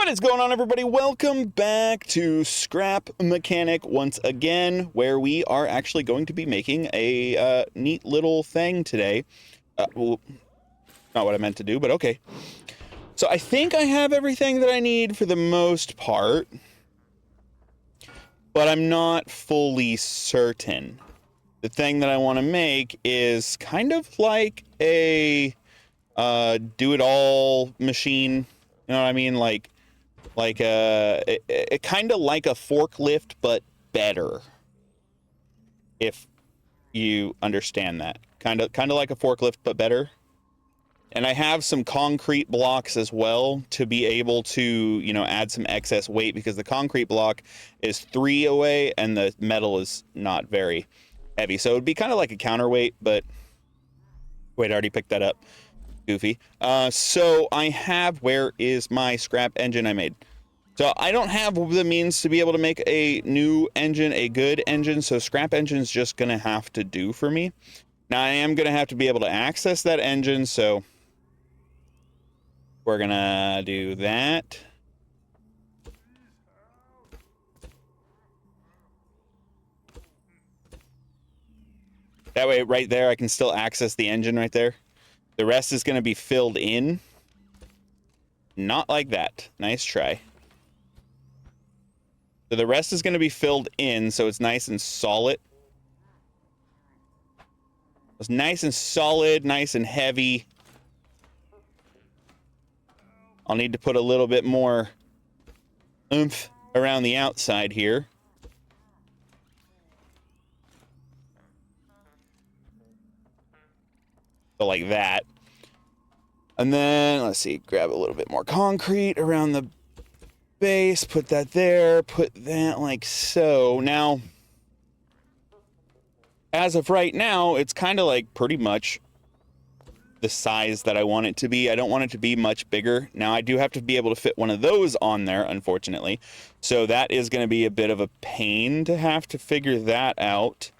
What is going on, everybody? Welcome back to Scrap Mechanic once again, where we are actually going to be making a neat little thing today. Well, not what I meant to do, but okay. So I think I have everything that I need for the most part, but I'm not fully certain. The thing that I want to make is kind of like a do-it-all machine. You know what I mean? Like kind of like a forklift, but better. If you understand that, kind of like a forklift, but better. And I have some concrete blocks as well to be able to, you know, add some excess weight, because the concrete block is 3 away and the metal is not very heavy. So it would be kind of like a counterweight, but wait, I already picked that up. Goofy. So I have, where is my scrap engine I made? So I don't have the means to be able to make a new engine, a good engine, so scrap engine's just gonna have to do for me. Now I am gonna have to be able to access that engine, so we're gonna do that. That way, right there, I can still access the engine right there. The rest is gonna be filled in. Not like that. Nice try. So the rest is going to be filled in, so it's nice and solid. It's nice and solid, nice and heavy. I'll need to put a little bit more oomph around the outside here. So like that. And then, let's see, grab a little bit more concrete around the base, put that there, put that like so. Now, as of right now, it's kind of like pretty much the size that I want it to be. I don't want it to be much bigger. Now, I do have to be able to fit one of those on there, unfortunately. So that is going to be a bit of a pain to have to figure that out.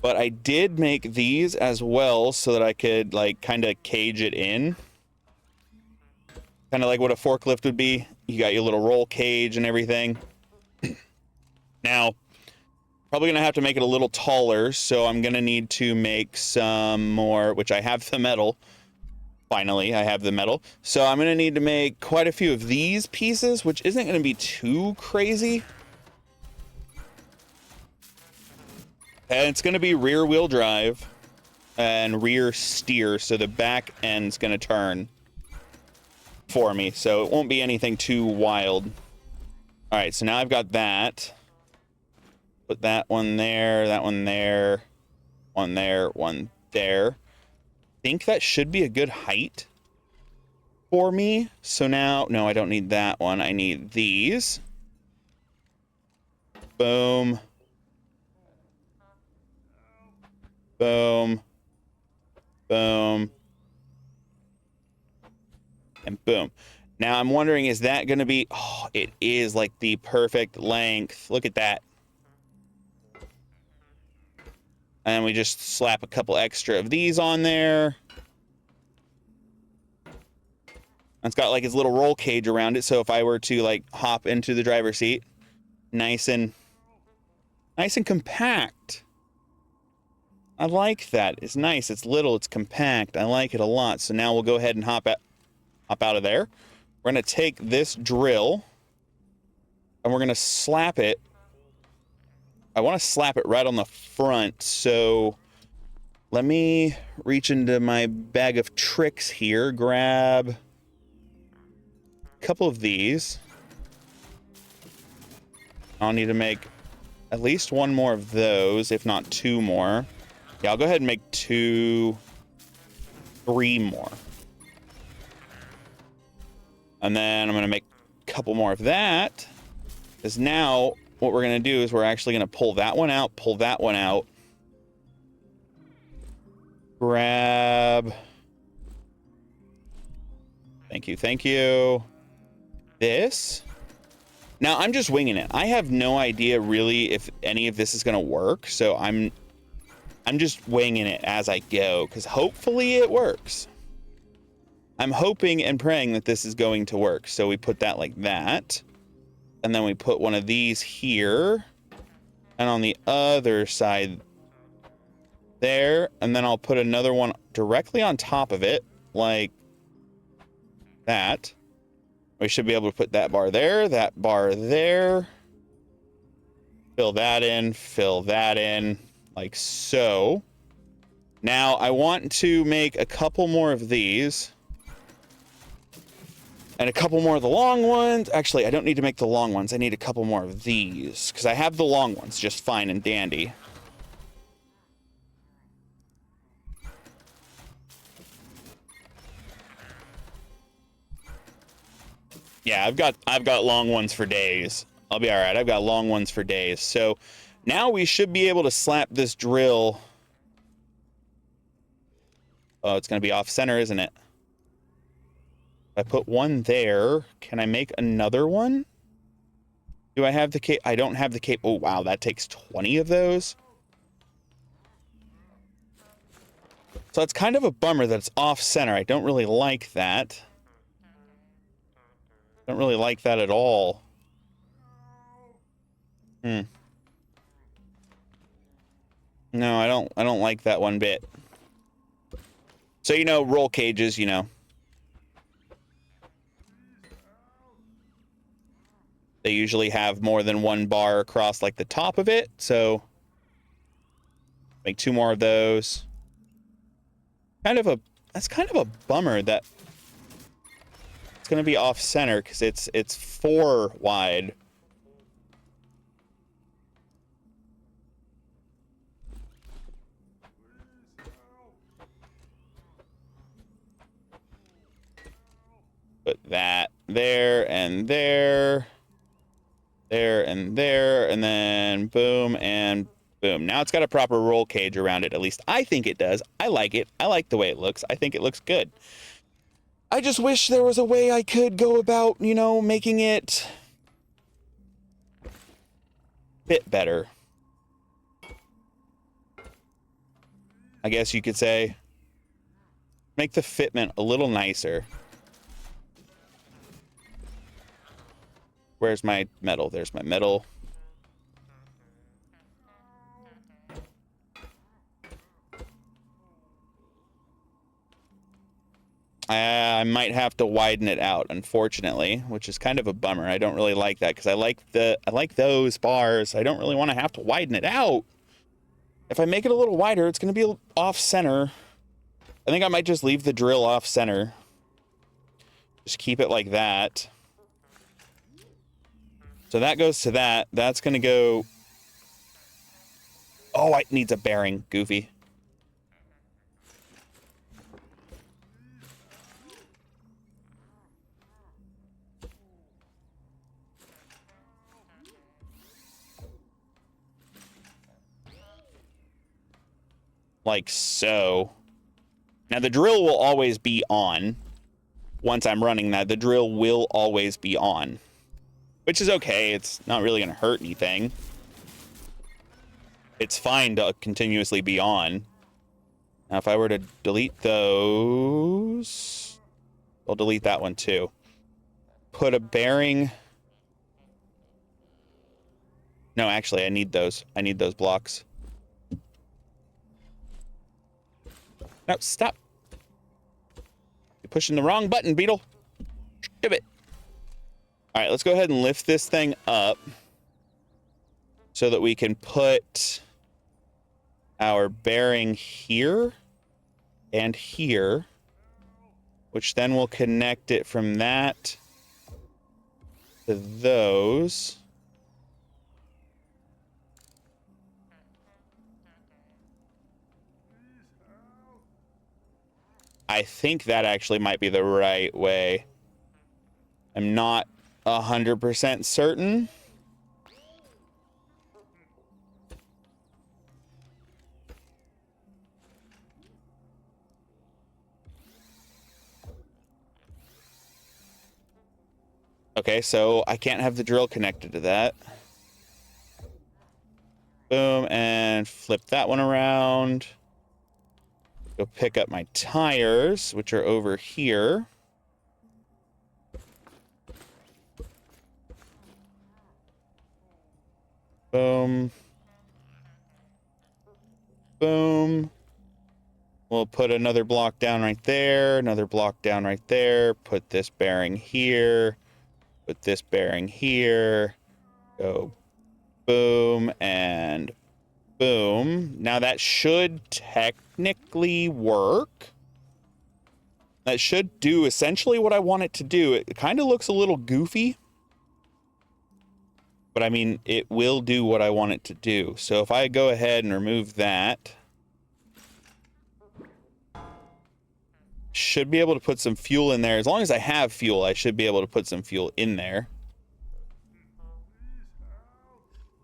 But I did make these as well so that I could like kind of cage it in. Kind of like what a forklift would be. You got your little roll cage and everything. Now, probably going to have to make it a little taller, so I'm going to need to make some more, which I have the metal. Finally, I have the metal. So I'm going to need to make quite a few of these pieces, which isn't going to be too crazy. And it's going to be rear wheel drive and rear steer, so the back end's going to turn for me, so it won't be anything too wild. All right, so now I've got that. Put that one there, that one there, one there, one there. I think that should be a good height for me. So now, no, I don't need that one. I need these. Boom. Boom. Boom. And boom. Now I'm wondering, is that going to be... Oh, it is like the perfect length. Look at that. And we just slap a couple extra of these on there. It's got like his little roll cage around it, so if I were to like hop into the driver's seat, nice and compact. I like that. It's nice. It's little. It's compact. I like it a lot. So now we'll go ahead and hop out of there. We're going to take this drill and we're going to slap it. I want to slap it right on the front. So let me reach into my bag of tricks here, grab a couple of these. I'll need to make at least one more of those, if not two more. Yeah, I'll go ahead and make 3 more. And then I'm going to make a couple more of that. Because now what we're going to do is we're actually going to pull that one out, pull that one out. Grab. Thank you, thank you. This. Now I'm just winging it. I have no idea really if any of this is going to work. So I'm just winging it as I go, because hopefully it works. I'm hoping and praying that this is going to work. So we put that like that. And then we put one of these here. And on the other side there. And then I'll put another one directly on top of it. Like that. We should be able to put that bar there. That bar there. Fill that in. Like so. Now I want to make a couple more of these. And a couple more of the long ones. Actually, I don't need to make the long ones. I need a couple more of these. Because I have the long ones just fine and dandy. Yeah, I've got long ones for days. I'll be all right. I've got long ones for days. So now we should be able to slap this drill. Oh, it's going to be off center, isn't it? If I put one there, can I make another one? Do I have the cape? I don't have the cape. Oh, wow. That takes 20 of those. So it's kind of a bummer that it's off center. I don't really like that. Don't really like that at all. No, I don't like that one bit. So, you know, roll cages, you know. They usually have more than one bar across, like, the top of it. So, make 2 more of those. That's kind of a bummer that it's going to be off center because it's 4 wide. Put that there and there. There and there. And then boom and boom. Now it's got a proper roll cage around it. At least I think it does. I like it. I like the way it looks. I think it looks good. I just wish there was a way I could go about, you know, making it fit better. I guess you could say. Make the fitment a little nicer. Where's my metal? There's my metal. I might have to widen it out, unfortunately, which is kind of a bummer. I don't really like that because I like those bars. I don't really want to have to widen it out. If I make it a little wider, it's going to be off center. I think I might just leave the drill off center. Just keep it like that. So that goes to that. That's going to go... Oh, it needs a bearing, Goofy. Like so. Now the drill will always be on. Once I'm running that, the drill will always be on. Which is okay. It's not really going to hurt anything. It's fine to continuously be on. Now if I were to delete those... I'll delete that one too. Put a bearing... No, actually, I need those. I need those blocks. No, stop. You're pushing the wrong button, Beetle. Give it. All right, let's go ahead and lift this thing up so that we can put our bearing here and here, which then will connect it from that to those. I think that actually might be the right way. I'm not 100% certain. Okay, so I can't have the drill connected to that. Boom, and flip that one around. Go pick up my tires, which are over here. Boom. Boom. We'll put another block down right there, another block down right there, put this bearing here, put this bearing here, go boom and boom. Now that should technically work. That should do essentially what I want it to do. It kind of looks a little goofy, but I mean, it will do what I want it to do. So if I go ahead and remove that, should be able to put some fuel in there. As long as I have fuel, I should be able to put some fuel in there.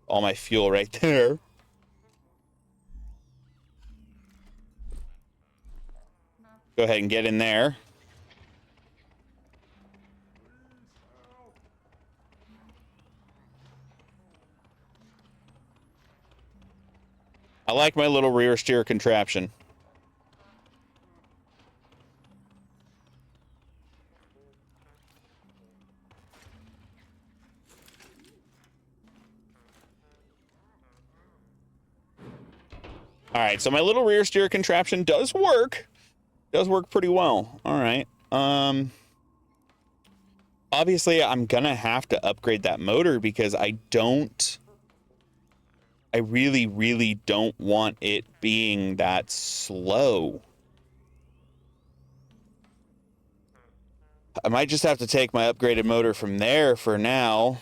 All my fuel right there. Go ahead and get in there. I like my little rear steer contraption. All right, so my little rear steer contraption does work. Does work pretty well. All right. Obviously, I'm gonna have to upgrade that motor because I really, really don't want it being that slow. I might just have to take my upgraded motor from there for now.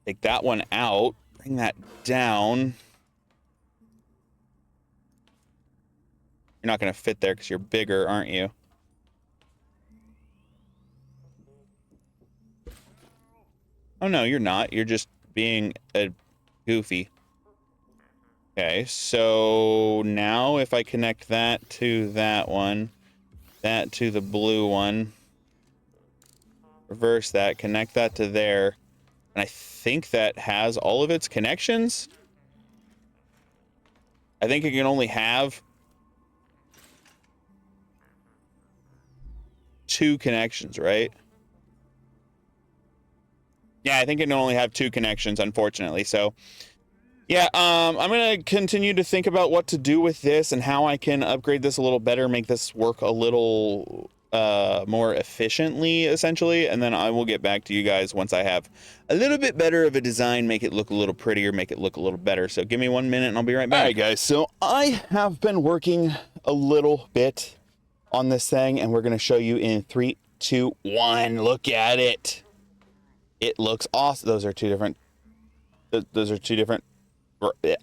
Take that one out, bring that down. You're not going to fit there because you're bigger, aren't you? Oh, no, you're not. You're just being a goofy. Okay, so now if I connect that to that one, that to the blue one, reverse that, connect that to there, and I think that has all of its connections. I think it can only have 2 connections, right? Yeah, I think it can only have 2 connections, unfortunately. So, yeah, I'm going to continue to think about what to do with this and how I can upgrade this a little better, make this work a little more efficiently, essentially. And then I will get back to you guys once I have a little bit better of a design, make it look a little prettier, make it look a little better. So give me 1 minute and I'll be right back. All right, guys. So I have been working a little bit on this thing, and we're going to show you in 3, 2, 1. Look at it. It looks awesome. Those are 2 different. Those are 2 different. I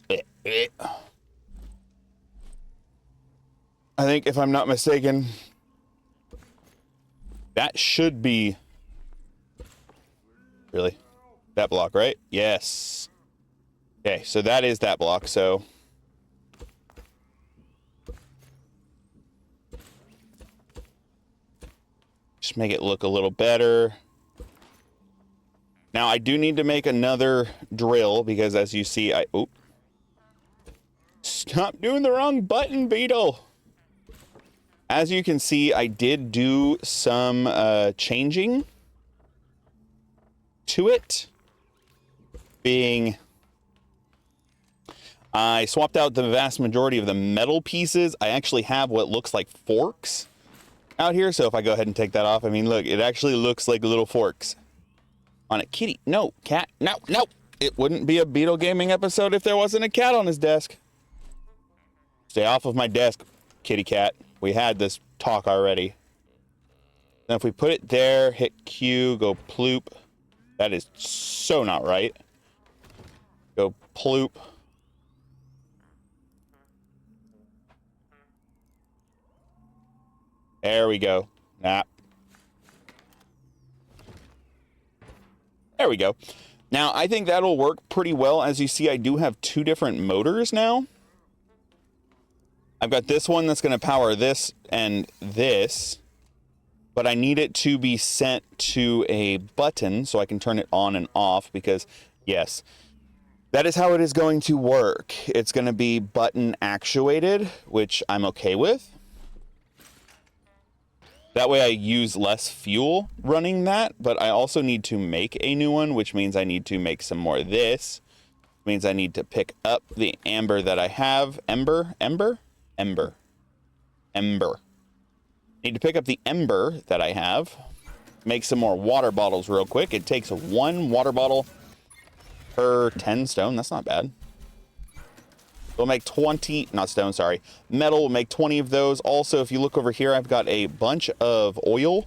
think, if I'm not mistaken, that should be really that block, right? Yes. Okay, so that is that block. So just make it look a little better. Now, I do need to make another drill because, as you see, oh, stop doing the wrong button, Beetle. As you can see, I did do some changing to it. I swapped out the vast majority of the metal pieces. I actually have what looks like forks out here. So if I go ahead and take that off, I mean, look, it actually looks like little forks on it. Kitty, no, cat, no, no. It wouldn't be a Beetle Gaming episode if there wasn't a cat on his desk. Stay off of my desk, kitty cat. We had this talk already. Now if we put it there, hit Q, go ploop. That is so not right. Go ploop. There we go. Nah. There we go. Now, I think that'll work pretty well. As you see, I do have 2 different motors now. I've got this one that's going to power this and this, but I need it to be sent to a button so I can turn it on and off because, yes, that is how it is going to work. It's going to be button actuated, which I'm okay with. That way I use less fuel running that, but I also need to make a new one, which means I need to make some more of this. Means I need to pick up the amber that I have. Ember. Need to pick up the ember that I have. Make some more water bottles real quick. It takes 1 water bottle per 10 stone. That's not bad. We'll make 20, not stone, sorry. Metal, we'll make 20 of those. Also, if you look over here, I've got a bunch of oil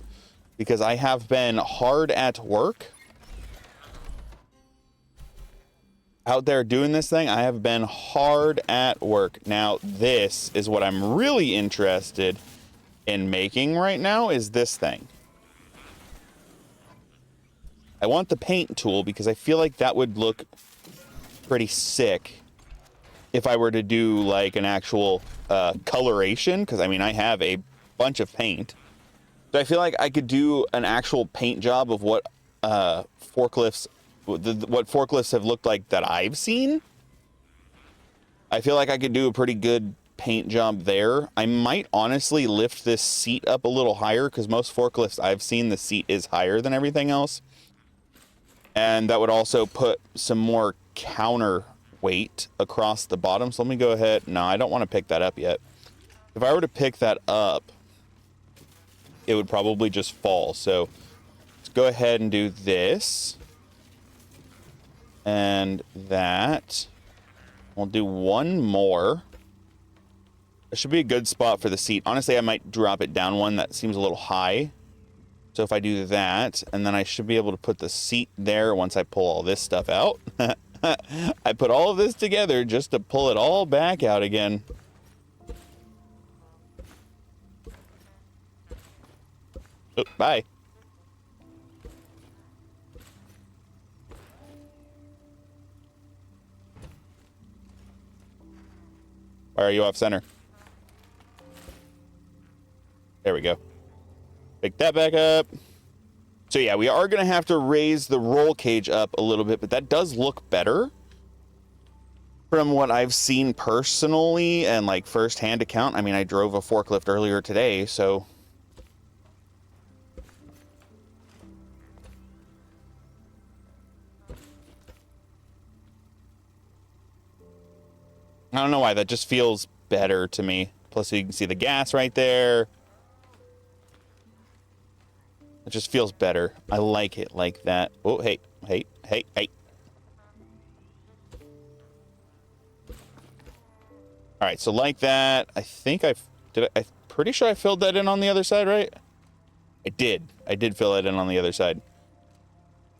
because I have been hard at work out there doing this thing. I have been hard at work. Now, this is what I'm really interested in making right now, is this thing. I want the paint tool because I feel like that would look pretty sick if I were to do like an actual coloration, because I mean I have a bunch of paint. So I feel like I could do an actual paint job of what forklifts have looked like that I've seen. I feel like I could do a pretty good paint job there. I might honestly lift this seat up a little higher because most forklifts I've seen, the seat is higher than everything else. And that would also put some more counter weight across the bottom. So let me go ahead. No, I don't want to pick that up yet. If I were to pick that up, it would probably just fall. So let's go ahead and do this. And that. We'll do one more. It should be a good spot for the seat. Honestly, I might drop it down one. That seems a little high. So if I do that, and then I should be able to put the seat there once I pull all this stuff out. I put all of this together just to pull it all back out again. Oh, bye. Why are you off center? There we go. Pick that back up. So yeah, we are going to have to raise the roll cage up a little bit, but that does look better from what I've seen personally and like first-hand account. I mean, I drove a forklift earlier today, so I don't know why, that just feels better to me. Plus you can see the gas right there. It just feels better. I like it like that. Oh, hey. All right, so like that. I think I'm pretty sure I filled that in on the other side, right? I did fill it in on the other side.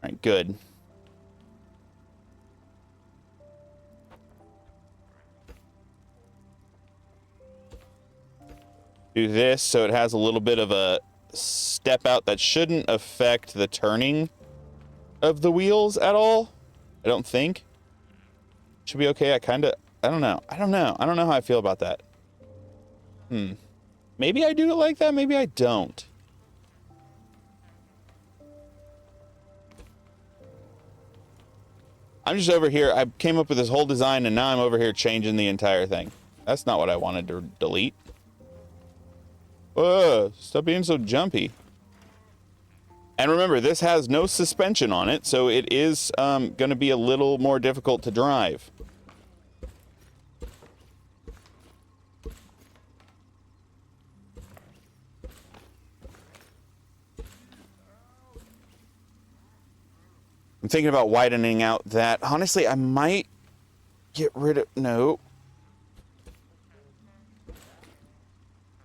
All right, good. Do this so it has a little bit of a step out that shouldn't affect the turning of the wheels at all. I don't think. Should be okay. I don't know how I feel about that. Maybe I do it like that, maybe I don't. I'm just over here. I came up with this whole design and now I'm over here changing the entire thing. That's not what I wanted to delete. Whoa, stop being so jumpy. And remember, this has no suspension on it, so it is going to be a little more difficult to drive. I'm thinking about widening out that. Honestly, I might get rid of... No.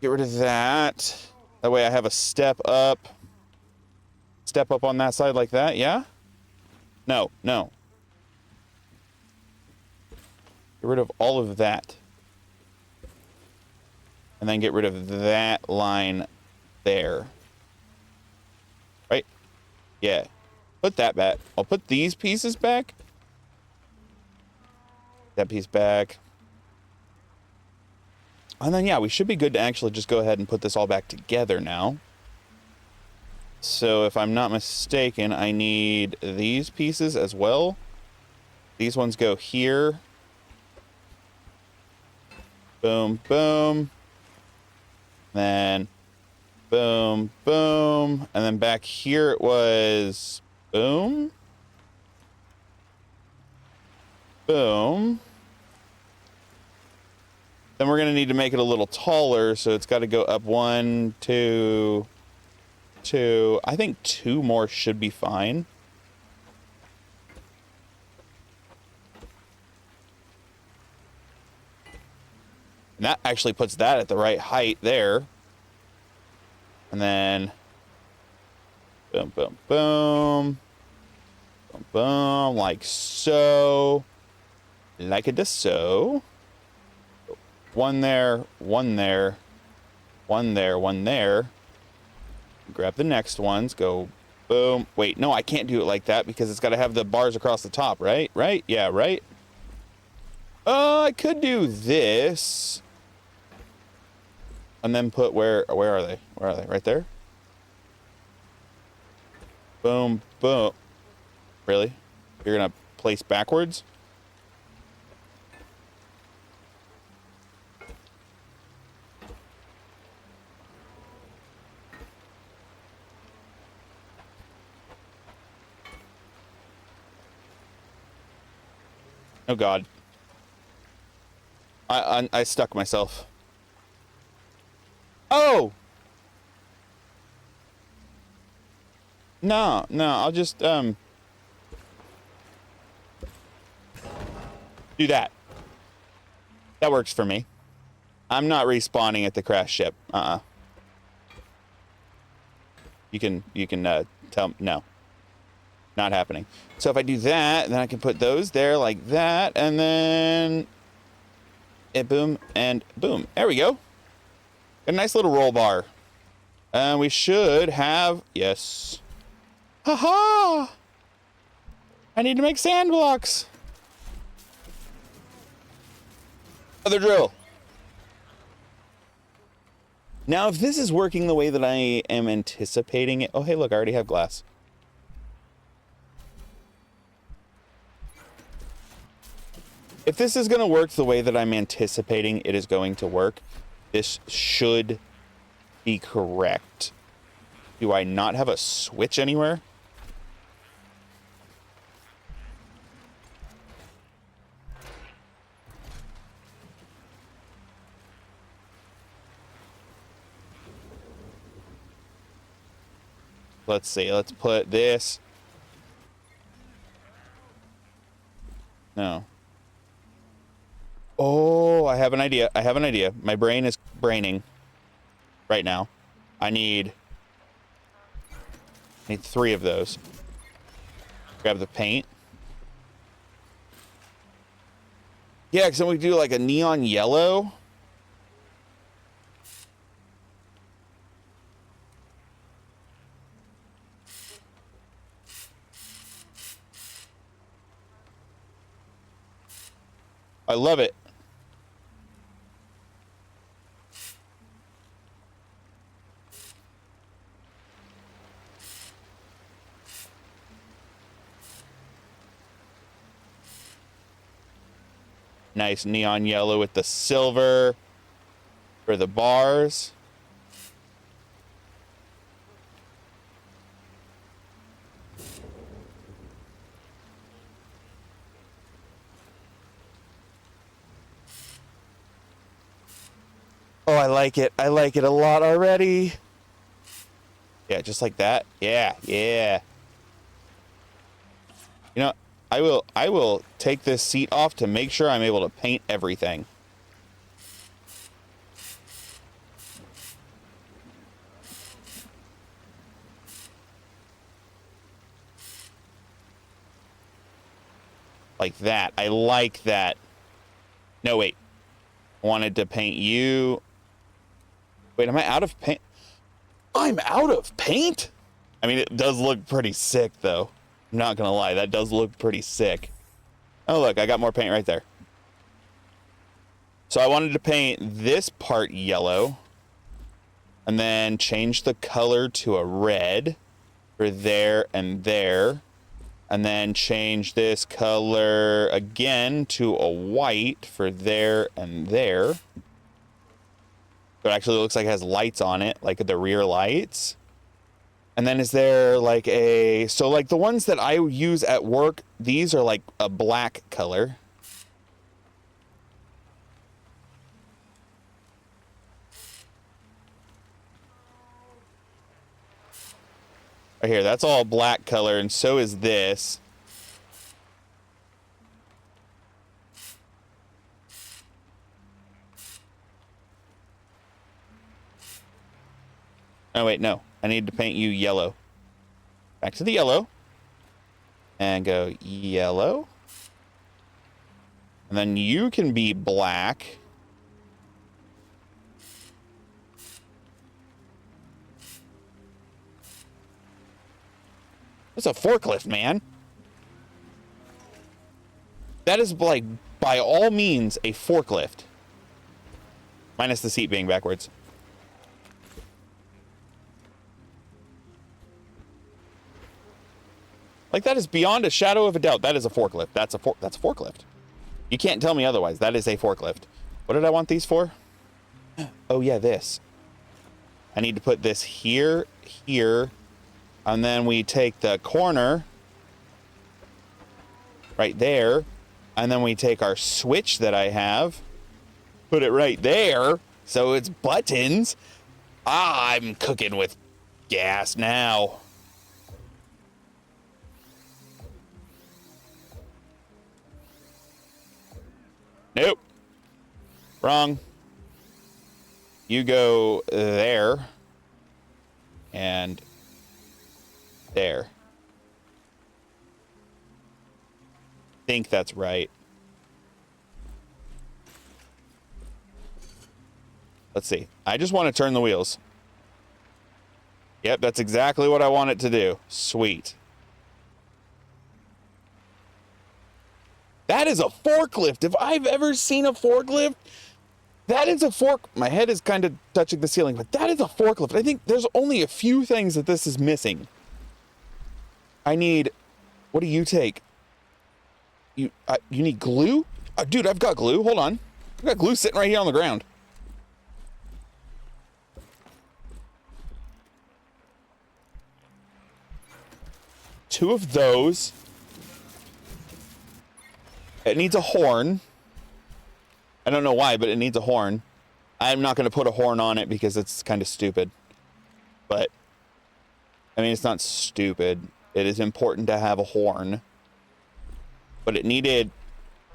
Get rid of that. That way I have a step up. Step up on that side like that, yeah? No. Get rid of all of that. And then get rid of that line there. Right? Yeah. Put that back. I'll put these pieces back. That piece back. And then, yeah, we should be good to actually just go ahead and put this all back together now. So if I'm not mistaken, I need these pieces as well. These ones go here. Boom, boom. Then Boom, boom. And then back here it was boom. Boom. Then we're going to need to make it a little taller, so it's got to go up 1, 2, 2. I think 2 more should be fine. And that actually puts that at the right height there. And then boom, boom, boom. Boom, boom, like so. Like it does so. 1 there, 1 there, 1 there, 1 there. Grab the next ones, go boom. Wait, no, I can't do it like that because it's got to have the bars across the top, right? Right? Yeah, right? I could do this. And then put where are they? Where are they? Right there? Boom, boom. Really? You're going to place backwards? Oh God. I stuck myself. Oh! No, I'll just, do that. That works for me. I'm not respawning at the crash ship. You can, tell, no. Not happening. So if I do that, then I can put those there like that, and then boom and boom. There we go. Got a nice little roll bar. And we should have, yes. Haha! I need to make sand blocks. Other drill. Now, if this is working the way that I am anticipating it. Oh, hey, look, I already have glass. If this is going to work the way that I'm anticipating it is going to work, this should be correct. Do I not have a switch anywhere? Let's see. Let's put this. No. Oh, I have an idea. I have an idea. My brain is braining right now. I need 3 of those. Grab the paint. Yeah, because then we do like a neon yellow. I love it. Nice neon yellow with the silver for the bars. Oh, I like it. I like it a lot already. Yeah, just like that. Yeah, yeah. You know, I will take this seat off to make sure I'm able to paint everything. Like that. I like that. No, wait. I wanted to paint you. Wait, am I out of paint? I'm out of paint? I mean, it does look pretty sick, though. I'm not gonna lie, that does look pretty sick. Oh, look, I got more paint right there. So I wanted to paint this part yellow. And then change the color to a red for there and there. And then change this color again to a white for there and there. So it actually looks like it has lights on it, like the rear lights. And then is there like a, so like the ones that I use at work, these are like a black color. Right here, that's all black color, and so is this. Oh wait, no. I need to paint you yellow. Back to the yellow. And go yellow. And then you can be black. It's a forklift, man. That is like, by all means, a forklift. Minus the seat being backwards. Like, that is beyond a shadow of a doubt. That is a forklift. That's a forklift. You can't tell me otherwise. That is a forklift. What did I want these for? Oh, yeah, this. I need to put this here, here, and then we take the corner right there, and then we take our switch that I have, put it right there, so it's buttons. Ah, I'm cooking with gas now. Nope. Wrong. You go there. And there. Think that's right. Let's see. I just want to turn the wheels. Yep, that's exactly what I want it to do. Sweet. That is a forklift. If I've ever seen a forklift, that is a fork. My head is kind of touching the ceiling, but that is a forklift. I think there's only a few things that this is missing. I need, what do you take? You need glue? Dude, I've got glue. Hold on. I've got glue sitting right here on the ground. Two of those. It needs a horn. I don't know why, but it needs a horn. I'm not going to put a horn on it because it's kind of stupid. But, I mean, it's not stupid. It is important to have a horn. But it needed...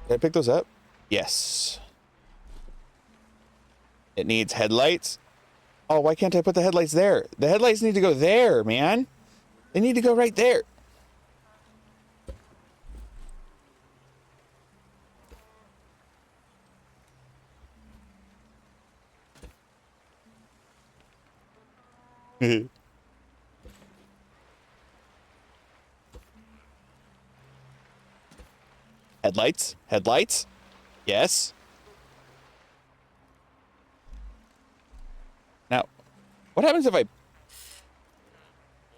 Did I pick those up? Yes. It needs headlights. Oh, why can't I put the headlights there? The headlights need to go there, man. They need to go right there. Headlights? Headlights? Yes. Now, what happens if I...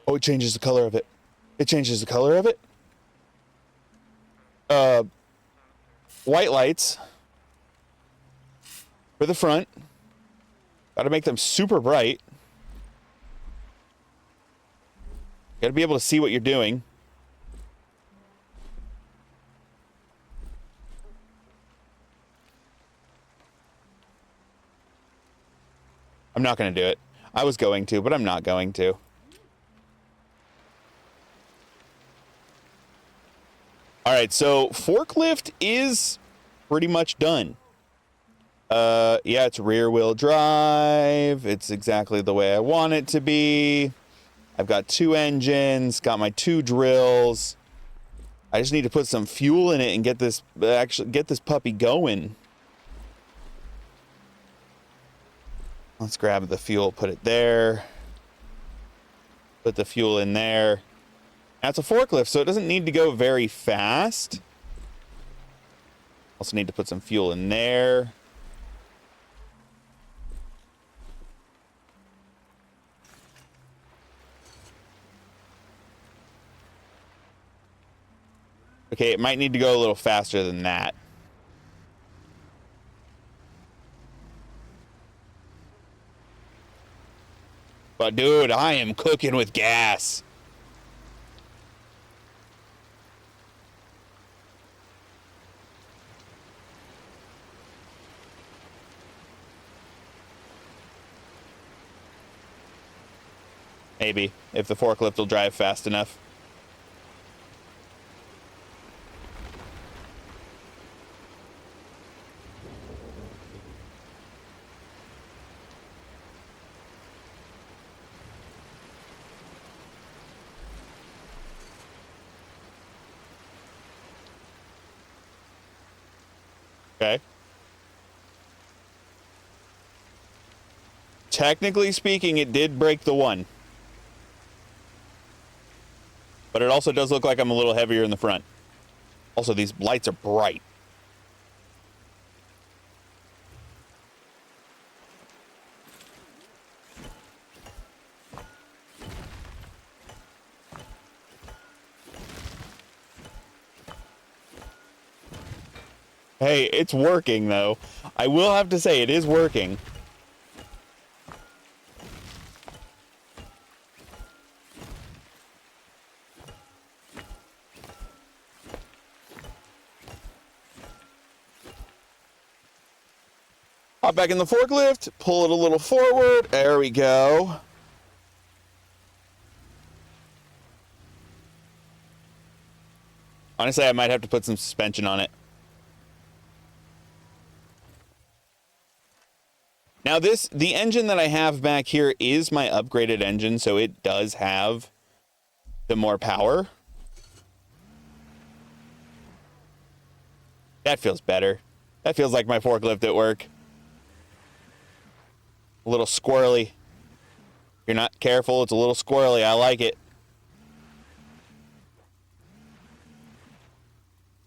Oh, it changes the color of it. It changes the color of it? White lights. For the front. Gotta make them super bright. Gotta be able to see what you're doing. I'm not going to do it. I was going to, but I'm not going to. All right, so forklift is pretty much done. Yeah, it's rear wheel drive. It's exactly the way I want it to be. I've got 2 engines, got my 2 drills. I just need to put some fuel in it and get this puppy going. Let's grab the fuel, put it there. Put the fuel in there. That's a forklift, so it doesn't need to go very fast. Also need to put some fuel in there. Okay, it might need to go a little faster than that. But dude, I am cooking with gas. Maybe, if the forklift will drive fast enough. Okay. Technically speaking, it did break the one. But it also does look like I'm a little heavier in the front. Also, these lights are bright. Hey, it's working, though. I will have to say, it is working. Hop back in the forklift, pull it a little forward. There we go. Honestly, I might have to put some suspension on it. Now the engine that I have back here is my upgraded engine, so it does have the more power. That feels better. That feels like my forklift at work. A little squirrely. If you're not careful, it's a little squirrely. I like it.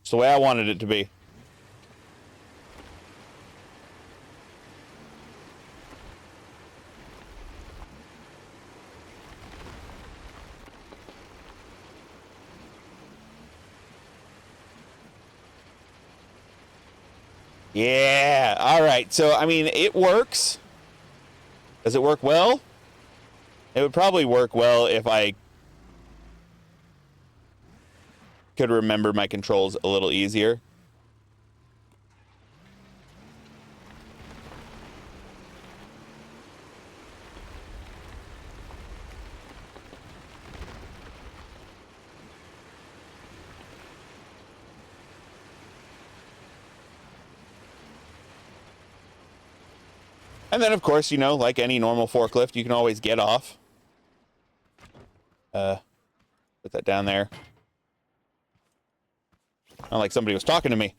It's the way I wanted it to be. Yeah. All right. So, I mean, it works. Does it work well? It would probably work well if I could remember my controls a little easier. And then, of course, you know, like any normal forklift, you can always get off. Put that down there. Not like somebody was talking to me.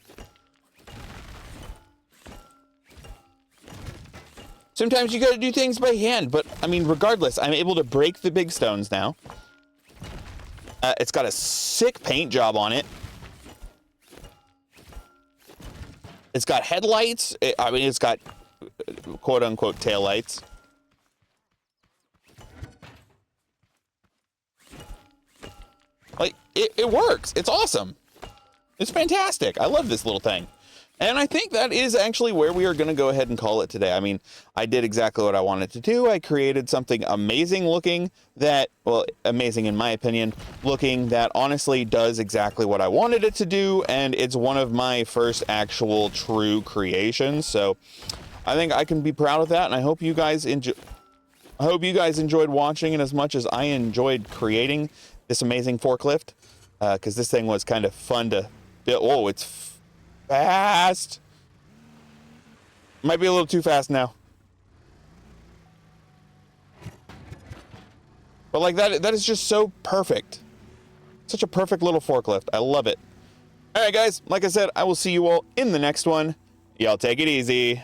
Sometimes you gotta do things by hand, but, I mean, regardless, I'm able to break the big stones now. It's got a sick paint job on it. It's got headlights. I mean, it's got quote-unquote taillights. Like, it works. It's awesome. It's fantastic. I love this little thing. And I think that is actually where we are going to go ahead and call it today. I mean, I did exactly what I wanted to do. I created something amazing looking that, well, amazing in my opinion, looking that honestly does exactly what I wanted it to do. And it's one of my first actual true creations. So I think I can be proud of that. And I hope you guys enjoyed watching it as much as I enjoyed creating this amazing forklift. Because this thing was kind of fun to build. Whoa, it's fast. Might be a little too fast now. But like that is just so perfect. Such a perfect little forklift. I love it. All right, guys. Like I said, I will see you all in the next one. Y'all take it easy.